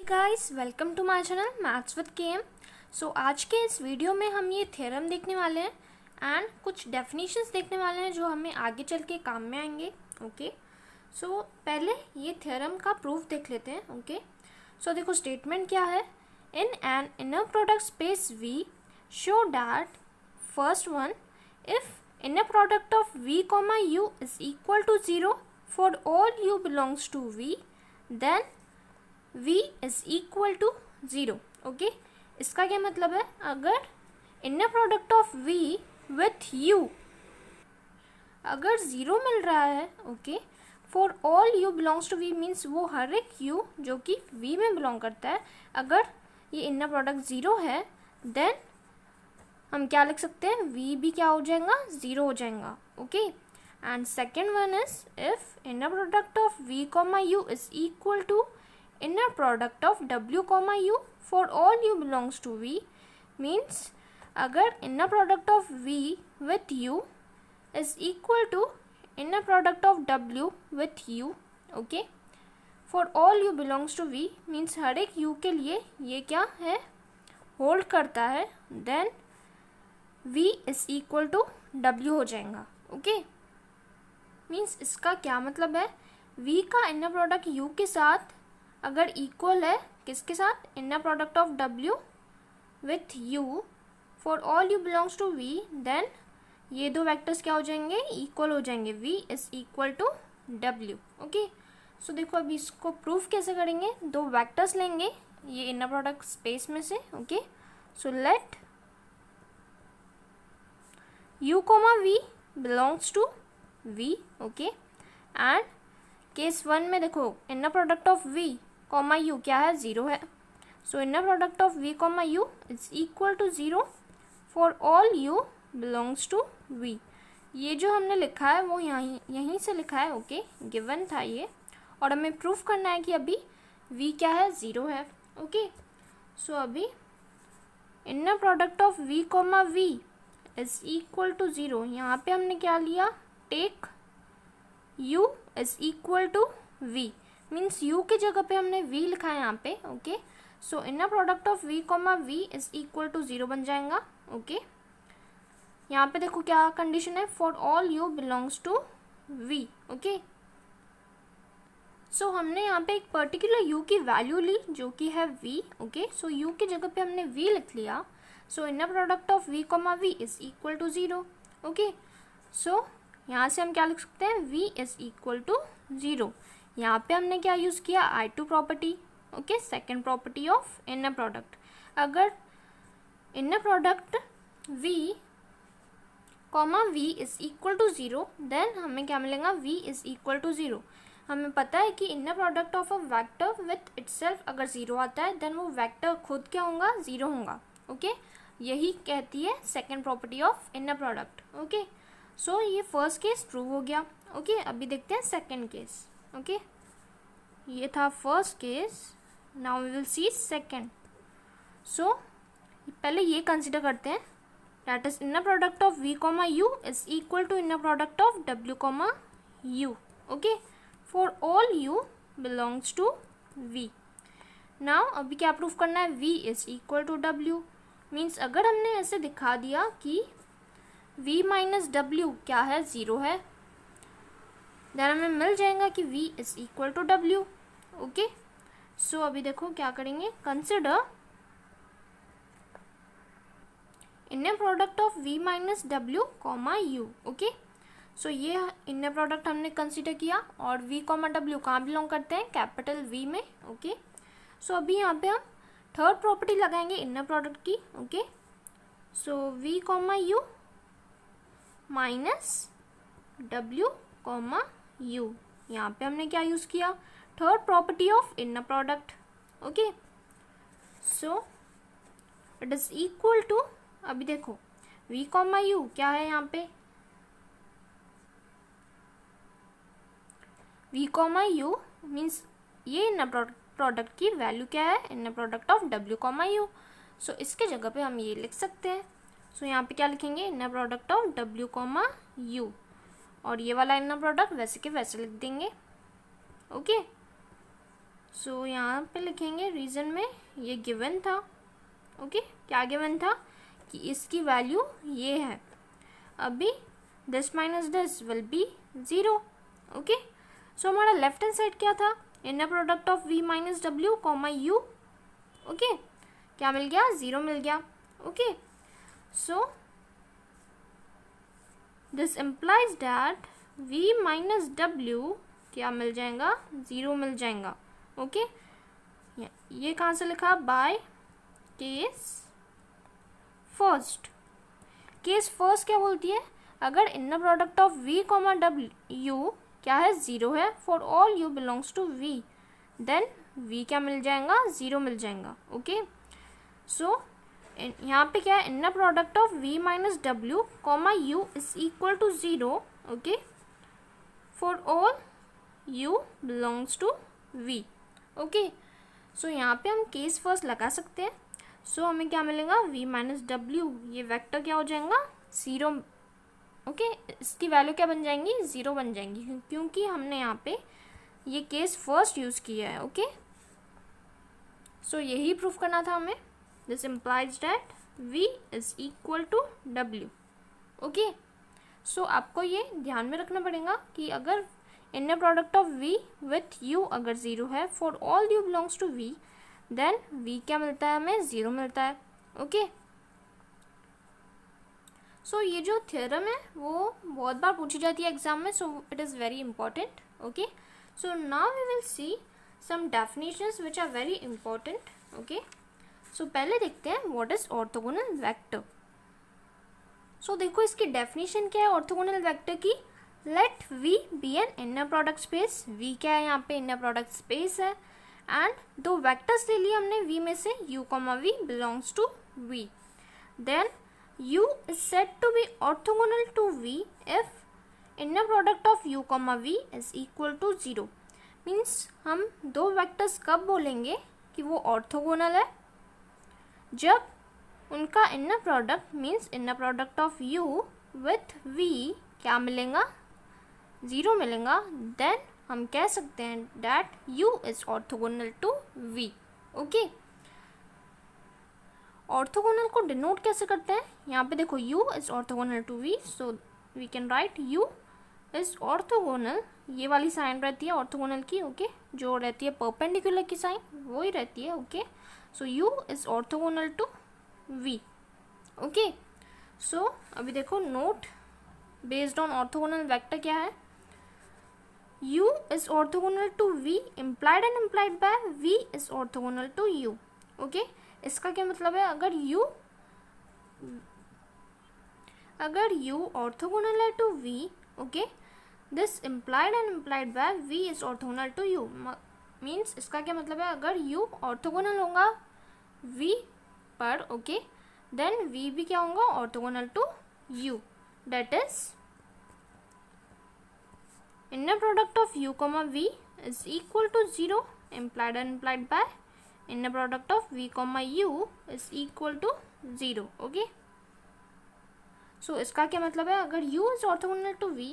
Guys, welcome to my channel maths with KM. So आज के इस वीडियो में हम ये थ्योरम देखने वाले हैं एंड कुछ डेफिनेशंस देखने वाले हैं जो हमें आगे चल के काम में आएंगे। ओके, सो पहले ये थ्योरम का प्रूफ देख लेते हैं। ओके, सो देखो स्टेटमेंट क्या है। In an inner product space we show that first one, if inner product of v comma u is equal to 0 for all u belongs to v, then v is equal to 0। Okay, इसका क्या मतलब है, अगर inner product of v with u अगर 0 मिल रहा है, okay, for all u belongs to v means वो हर एक u जो कि v में बिलोंग करता है, अगर ये inner product 0 है, देन हम क्या लिख सकते हैं, v भी क्या हो जाएगा, 0 हो जाएगा। Okay, and second one is if inner product of v comma u is equal to inner product of w comma u for all u belongs to v, means अगर inner product of v with u is equal to inner product of w with u, okay, for all u belongs to v means हर एक u के लिए ये क्या है, hold करता है, then v is equal to w हो जाएगा। ओके, मीन्स इसका क्या मतलब है, v का इनर प्रोडक्ट u के साथ अगर इक्वल है, किसके साथ, inner product of w with u for all u belongs to v, then ये दो वेक्टर्स क्या हो जाएंगे, इक्वल हो जाएंगे, v is equal to w। Okay, so देखो अभी इसको प्रूफ कैसे करेंगे, दो वेक्टर्स लेंगे ये इनर प्रोडक्ट स्पेस में से। Okay, so let u comma v belongs to v, okay, and case one में देखो inner product of v comma u क्या है, 0 है, so inner product of v comma u is equal to 0 for all u belongs to v। ये जो हमने लिखा है वो यहीं से लिखा है। ओके, गिवन था ये, और हमें प्रूफ करना है कि अभी v क्या है, 0 है। ओके, सो अभी inner product of v comma v is equal to 0, यहाँ पे हमने क्या लिया, take u is equal to v, means u की जगह पे हमने v लिखा है यहाँ पे। Okay, so inner product of v comma v is equal to 0 बन जाएगा। ओके, यहाँ पे देखो क्या कंडीशन है, for all u belongs to v। Okay, so हमने यहाँ पे एक पर्टिकुलर u की वैल्यू ली जो कि है v। ओके, सो u की जगह पे हमने v लिख लिया, so inner product of v comma v is equal to 0। Okay, so यहाँ से हम क्या लिख सकते हैं, v इज इक्वल टू 0। यहाँ पे हमने क्या यूज़ किया, I2 property. Okay, second property of inner product, अगर inner product v comma v is equal to 0, then हमें क्या मिलेगा, v इज इक्वल टू 0। हमें पता है कि inner product of a vector with itself अगर 0 आता है, देन वो वेक्टर खुद क्या होगा, 0 होगा। ओके, यही कहती है second property of inner product. Okay, so ये फर्स्ट केस प्रूव हो गया। ओके, अभी देखते हैं सेकेंड केस। ओके, ये था first case, now we will see second. So पहले ये कंसिडर करते हैं, that is inner product of v comma u is equal to inner product of w comma u। Okay, for all u belongs to v। Now अभी क्या proof करना है, v is equal to w, means अगर हमने ऐसे दिखा दिया कि v माइनस w क्या है, 0 है, देन हमें मिल जाएगा कि v is equal to w। Okay, so अभी देखो क्या करेंगे, consider inner product of v minus w comma u। Okay, so ये इनर प्रोडक्ट हमने कंसिडर किया, और v कॉमा w कहाँ बिलोंग करते हैं, कैपिटल V में। ओके, सो अभी यहाँ पे हम थर्ड प्रॉपर्टी लगाएंगे इनर प्रोडक्ट की। Okay, so v comma u minus w comma u, यहाँ पे हमने क्या यूज़ किया, third property of inner product. Okay, so it is equal to, अभी देखो v कॉमा u क्या है, यहाँ पे v कॉमा u मीन्स ये इनर प्रोडक्ट की वैल्यू क्या है, inner product of w comma u। सो इसके जगह पे हम ये लिख सकते हैं, सो यहाँ पे क्या लिखेंगे, inner product of w comma u, और ये वाला इनर प्रोडक्ट वैसे के वैसे लिख देंगे। ओके, सो यहाँ पे लिखेंगे रीज़न में ये गिवन था। ओके, क्या गिवन था कि इसकी वैल्यू ये है। अभी this minus this will be 0। Okay, so हमारा लेफ्ट हैंड साइड क्या था, inner product of v minus डब्ल्यू कॉमा यू। ओके, क्या मिल गया, 0 मिल गया। Okay, so this implies that v minus डब्ल्यू क्या मिल जाएगा, 0 मिल जाएगा। ओके, ये कहाँ से लिखा, by case first. Case first क्या बोलती है, अगर inner product of v comma W क्या है, 0 है, for all u belongs to v, then v क्या मिल जाएगा, 0 मिल जाएगा। ओके, सो यहाँ पे क्या है, inner product of v minus डब्ल्यू comma u is equal to 0। Okay, for all u belongs to v। Okay, so यहाँ पे हम केस फर्स्ट लगा सकते हैं। सो हमें क्या मिलेगा, v माइनस डब्ल्यू, ये वेक्टर क्या हो जाएगा, 0। ओके, इसकी वैल्यू क्या बन जाएंगी, 0 बन जाएंगी, क्योंकि हमने यहाँ पे ये केस फर्स्ट यूज़ किया है। ओके, सो यही प्रूफ करना था हमें। This implies that v is equal to w। Okay, so आपको ये ध्यान में रखना पड़ेगा कि अगर inner product of v with u अगर 0 है, for all u belongs to v, then v क्या मिलता है, हमें 0 मिलता है। ओके, सो ये जो थ्योरम है वो बहुत बार पूछी जाती है एग्जाम में, so it is very important. Okay, so now we will see some definitions which are very important. Okay, so पहले देखते हैं what is orthogonal vector. So देखो इसकी डेफिनेशन क्या है ऑर्थोगोनल वेक्टर की, let v be an inner product space. v क्या है यहाँ पे, इनर प्रोडक्ट स्पेस है, एंड दो वेक्टर्स ले लिए हमने v में से, u v belongs to v, then u is said to be orthogonal to v if inner product of u v is equal to 0। Means हम दो वेक्टर्स कब बोलेंगे कि वो ऑर्थोगोनल है, जब उनका inner product means inner product of u with v क्या मिलेगा, 0 मिलेगा, देन हम कह सकते हैं that u is orthogonal to v। Okay, orthogonal को डिनोट कैसे करते हैं, यहाँ पे देखो u is orthogonal to v, so we can write u is orthogonal, ये वाली साइन रहती है ऑर्थोगोनल की। ओके, जो रहती है परपेंडिकुलर की साइन वो ही रहती है। Okay, so u is orthogonal to v। Okay, so अभी देखो note based on orthogonal vector क्या है, u is orthogonal to v implied and implied by v is orthogonal to u। Okay, इसका क्या मतलब है, अगर u ऑर्थोगोनल है to v, okay, this implied and implied by v is orthogonal to u। Means इसका क्या मतलब है, अगर u ऑर्थोगोनल होगा v पर, ओके, देन v भी क्या होगा, orthogonal to u, that is inner product of u v is equal to 0 implied and implied by inner product of v u is equal to 0। Okay, so इसका क्या मतलब है, अगर u is orthogonal to v,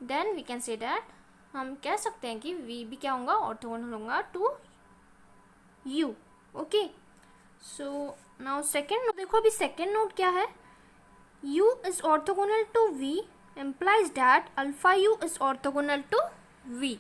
then we can say that हम कह सकते हैं कि v भी क्या होगा, ऑर्थोगोनल होगा to u। Okay, so now second note देखो, अभी सेकेंड नोट क्या है, u is orthogonal to v implies that alpha u is orthogonal to v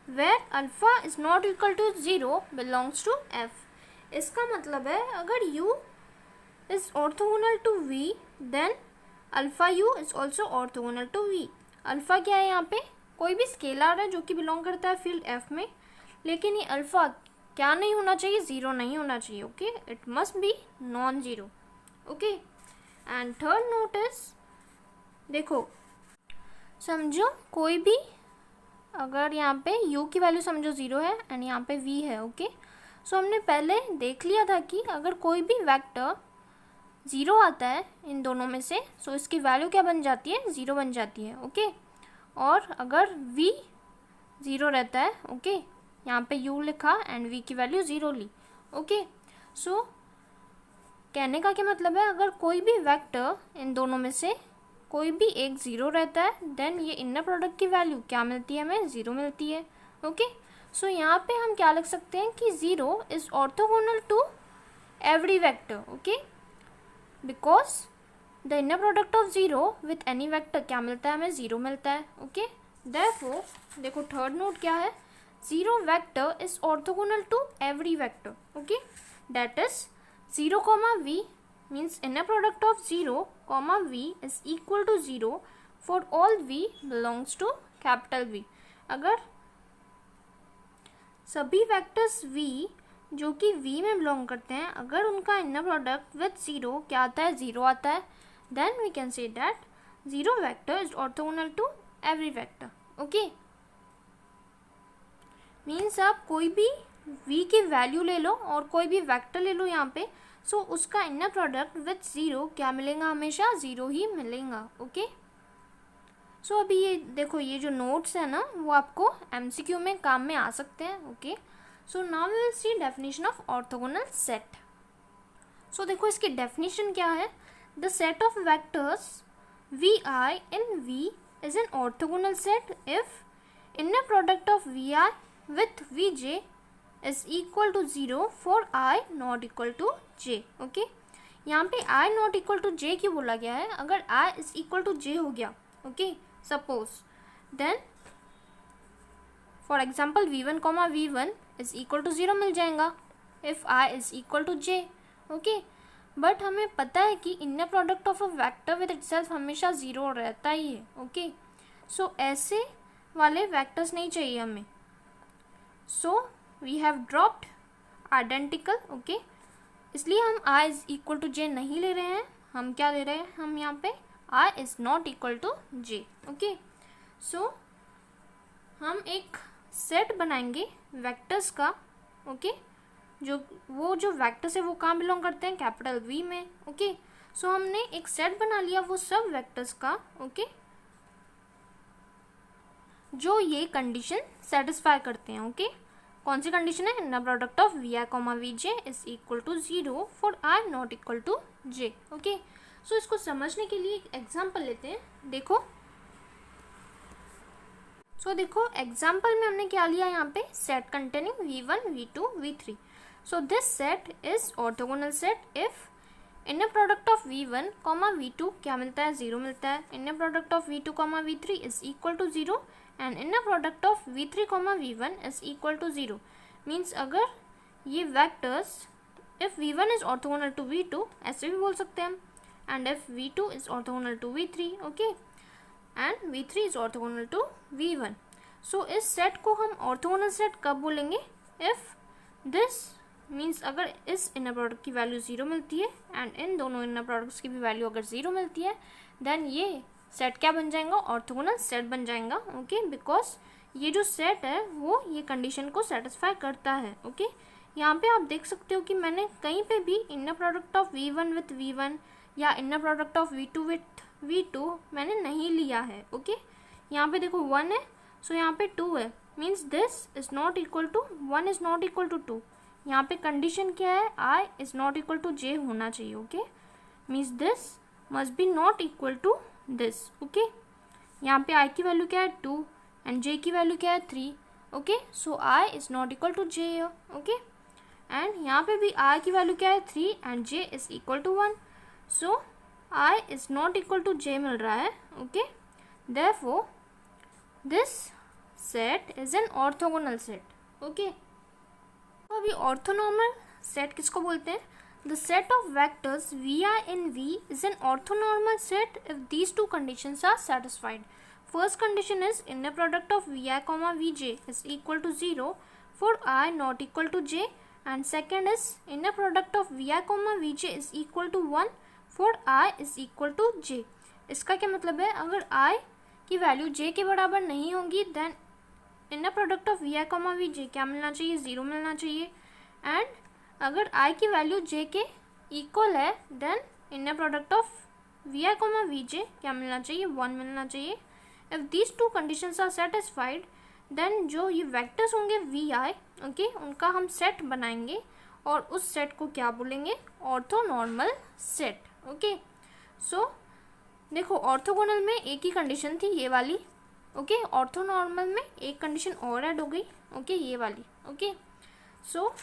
where alpha is not equal to 0 belongs to f। इसका मतलब है अगर u is orthogonal to v then alpha u is also orthogonal to v। Alpha क्या है, यहाँ पे कोई भी स्केलर है जो कि बिलोंग करता है फील्ड f में, लेकिन ये अल्फ़ा क्या नहीं होना चाहिए, 0 नहीं होना चाहिए। Okay, it must be non zero. Okay, and third note is देखो, समझो कोई भी अगर यहाँ पे u की वैल्यू समझो 0 है एंड यहाँ पे v है। ओके, सो हमने पहले देख लिया था कि अगर कोई भी वेक्टर 0 आता है इन दोनों में से, सो इसकी वैल्यू क्या बन जाती है, 0 बन जाती है। ओके, और अगर v 0 रहता है, ओके, यहाँ पे u लिखा एंड v की वैल्यू 0 ली। ओके, सो कहने का क्या मतलब है, अगर कोई भी वेक्टर इन दोनों में से कोई भी एक 0 रहता है, देन ये इनर प्रोडक्ट की वैल्यू क्या मिलती है, हमें 0 मिलती है। ओके, सो यहाँ पे हम क्या लिख सकते हैं कि 0 is orthogonal to every vector, okay, because the inner product of 0 with any vector क्या मिलता है हमें, 0 मिलता है, ओके। देयरफॉर देखो थर्ड नोट क्या है, 0 vector is orthogonal to every vector, okay, that is 0, v means inner product of 0, v is equal to 0 for all v belongs to capital V। अगर सभी वेक्टर्स v जो कि v में belong करते हैं, अगर उनका इनर प्रोडक्ट विथ 0 क्या आता है, 0 आता है, then we can say that 0 vector is orthogonal to every vector, okay. Means आप कोई भी v की वैल्यू ले लो और कोई भी वेक्टर ले लो यहाँ पे, सो उसका इनर प्रोडक्ट विथ 0 क्या मिलेगा, हमेशा 0 ही मिलेगा, ओके। सो अभी ये देखो, ये जो नोट्स है ना वो आपको MCQ में काम में आ सकते हैं, okay. So now we will see definition of orthogonal set. So देखो इसकी डेफिनेशन क्या है, the set of vectors vi in V is an orthogonal set if inner product of vi with vj is equal to 0 for I not equal to j, okay. यहाँ पे I not equal to j क्यों बोला गया है, अगर I is equal to j हो गया, okay, suppose, then for example v1 is equal to 0 मिल जाएगा if I is equal to j, okay. But हमें पता है कि inner product of a vector with itself हमेशा 0 रहता ही है, ओके। सो ऐसे वाले वेक्टर्स नहीं चाहिए हमें, so we have dropped identical, okay. इसलिए हम I is equal to j नहीं ले रहे हैं, हम क्या ले रहे हैं, हम यहाँ पे I is not equal to j, okay. So हम एक सेट बनाएंगे वेक्टर्स का, ओके, जो वेक्टर्स है वो कहाँ बिलोंग करते हैं, कैपिटल V में, ओके। सो हमने एक सेट बना लिया वो सब वेक्टर्स का, ओके, जो ये कंडीशन सेटिस्फाई करते हैं, ओके। कौन सी कंडीशन है, inner product of vi, vj is equal to 0 for I not equal to j, okay. So इसको समझने के लिए एक एग्जाम्पल लेते हैं, देखो। सो देखो एग्जाम्पल में हमने क्या लिया, यहाँ पे set containing v1 v2 v3। So this set is orthogonal set if inner product of v1, v2 क्या मिलता है, 0 मिलता है, inner product of v2, v3 is equal to 0 and inner product of v3, v1 is equal to 0। Means अगर ये vectors if v1 is orthogonal to v2 ऐसे भी बोल सकते हैं हम, and if v2 is orthogonal to v3, okay, and v3 is orthogonal to v1। So इस set को हम ऑर्थोगोनल सेट कब बोलेंगे, इफ दिस मीन्स अगर इस इनर प्रोडक्ट की वैल्यू 0 मिलती है एंड इन दोनों इनर प्रोडक्ट्स की भी वैल्यू अगर 0 मिलती है, देन ये सेट क्या बन जाएगा, ऑर्थोगोनल सेट बन जाएगा, ओके। बिकॉज ये जो सेट है वो ये कंडीशन को सेटिस्फाई करता है, ओके। यहाँ पे आप देख सकते हो कि मैंने कहीं पे भी inner product of v1 with v1 या inner product of v2 with v2 मैंने नहीं लिया है, ओके। यहाँ पे देखो 1 है, सो यहाँ पे 2 है, means this is not equal to 1 is not equal to 2। यहाँ पे कंडीशन क्या है, I is not equal to j होना चाहिए, okay. Means this must be not equal to this, okay. यहाँ पे I की वैल्यू क्या है 2 एंड j की वैल्यू क्या है 3, okay. So I is not equal to j, okay. And यहाँ पे भी I की वैल्यू क्या है 3 and j is equal to 1, so I is not equal to j मिल रहा है, okay. Therefore this set is an orthogonal set, okay. अभी ऑर्थोनॉर्मल सेट किसको बोलते हैं, the set of vectors vi in V is an orthonormal set if these two conditions are satisfied. First condition is inner product of vi, vj is equal to 0 for I not equal to j, and second is inner product of vi, vj is equal to 1 for I is equal to j. इसका क्या मतलब है, अगर I की वैल्यू j के बराबर नहीं होगी then inner product of vi, vj क्या मिलना चाहिए, 0 मिलना चाहिए, एंड अगर I की वैल्यू j के इक्वल है then inner product of vi, vj क्या मिलना चाहिए, 1 मिलना चाहिए। If these two conditions are satisfied then जो ये वेक्टर्स होंगे vi, ओके, उनका हम सेट बनाएंगे और उस सेट को क्या बोलेंगे, ऑर्थोनॉर्मल सेट, ओके। सो देखो ऑर्थोगोनल में एक ही कंडीशन थी ये वाली, ओके, ऑर्थोनॉर्मल में एक कंडीशन और ऐड हो गई, ओके, ये वाली, ओके। सो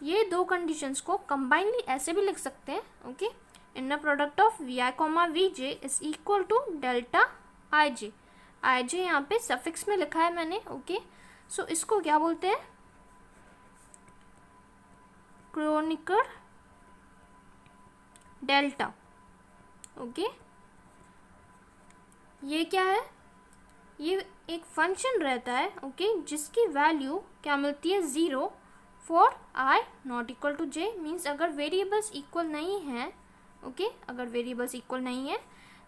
ये दो कंडीशंस को कंबाइनली ऐसे भी लिख सकते हैं, okay, inner product of v i comma v j is equal to delta i j. I j यहाँ पे सफिक्स में लिखा है मैंने, ओके। सो इसको क्या बोलते हैं, क्रोनिकर डेल्टा, ओके। ये क्या है, ये एक फंक्शन रहता है, ओके, जिसकी वैल्यू क्या मिलती है, 0 for I not equal to J. Means अगर वेरिएबल्स इक्वल नहीं है, ओके, अगर वेरिएबल्स इक्वल नहीं है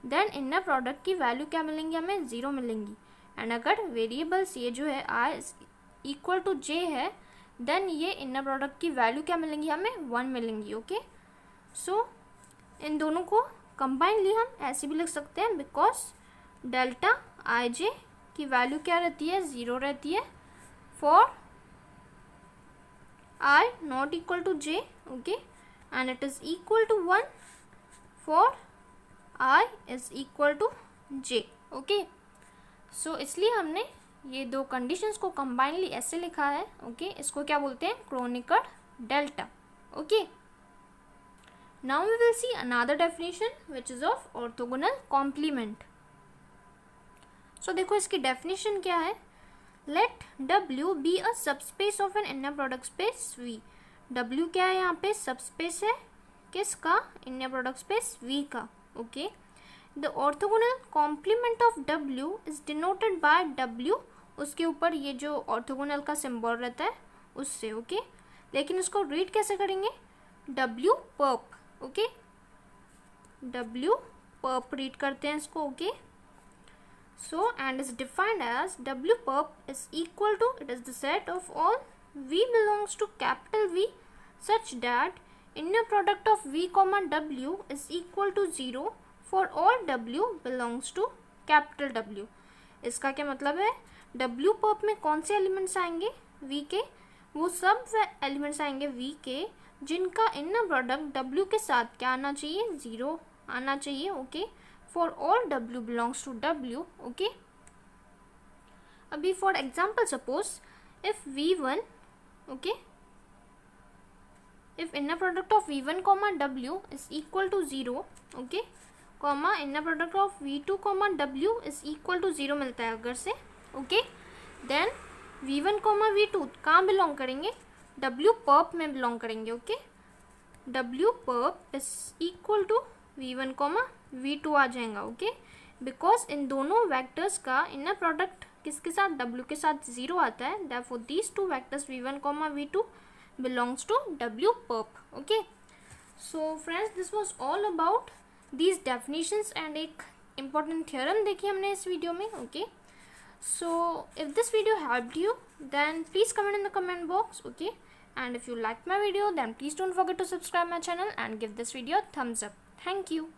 देन इनर प्रोडक्ट की वैल्यू क्या मिलेंगी, हमें 0 मिलेंगी। एंड अगर वेरिएबल्स ये जो है आई इक्वल टू जे है देन ये इनर प्रोडक्ट की वैल्यू क्या मिलेंगी, हमें 1 मिलेंगी, ओके। सो इन दोनों को कंबाइनली हम ऐसे भी लिख सकते हैं, बिकॉज डेल्टा आई जे की वैल्यू क्या रहती है, 0 रहती है for I not equal to j, okay, and it is equal to 1 for I is equal to j, okay। So इसलिए हमने ये दो कंडीशंस को कंबाइनली ऐसे लिखा है, ओके, इसको क्या बोलते हैं, Kronecker delta, okay. Now we will see another definition which is of orthogonal complement. So देखो इसकी डेफिनेशन क्या है, let W be a subspace of an inner product space V। W क्या है यहाँ पे, सबस्पेस है किसका, इनर प्रोडक्ट स्पेस V का, okay. The orthogonal complement of W is denoted by W, उसके ऊपर ये जो ऑर्थोगोनल का सिंबल रहता है उससे, ओके। लेकिन उसको रीड कैसे करेंगे, W pulp, okay, W pulp read करते हैं इसको, okay. So and is defined as W perp is equal to, it is the set of all V belongs to capital V such that inner product of V comma W is equal to 0 for all W belongs to capital W। इसका क्या मतलब है, W perp में कौन से elements आएंगे V के, वो सब एलिमेंट्स आएंगे V के जिनका इनर प्रोडक्ट W के साथ क्या आना चाहिए, 0 आना चाहिए, okay. For all W belongs to W, okay। अभी for example suppose if V1, okay, if inner product of V1 comma W is equal to 0, okay, comma inner product of V2 comma W is equal to 0 मिलता है अगर से, okay, then V1 comma V2 कहाँ belong करेंगे, W perp में belong करेंगे, okay। W perp is equal to V1 comma V2 आ जाएगा, okay, because in दोनों वेक्टर्स का इनर प्रोडक्ट किसके साथ, W के साथ 0 आता है, therefore these two vectors V1 comma V2 belongs to W perp, okay। So friends, this was all about these definitions and एक important theorem देखी हमने इस वीडियो में, okay। So if this video helped you then please comment in the comment box, okay, and if you like my video then please don't forget to subscribe my channel and give this video a thumbs up. Thank you.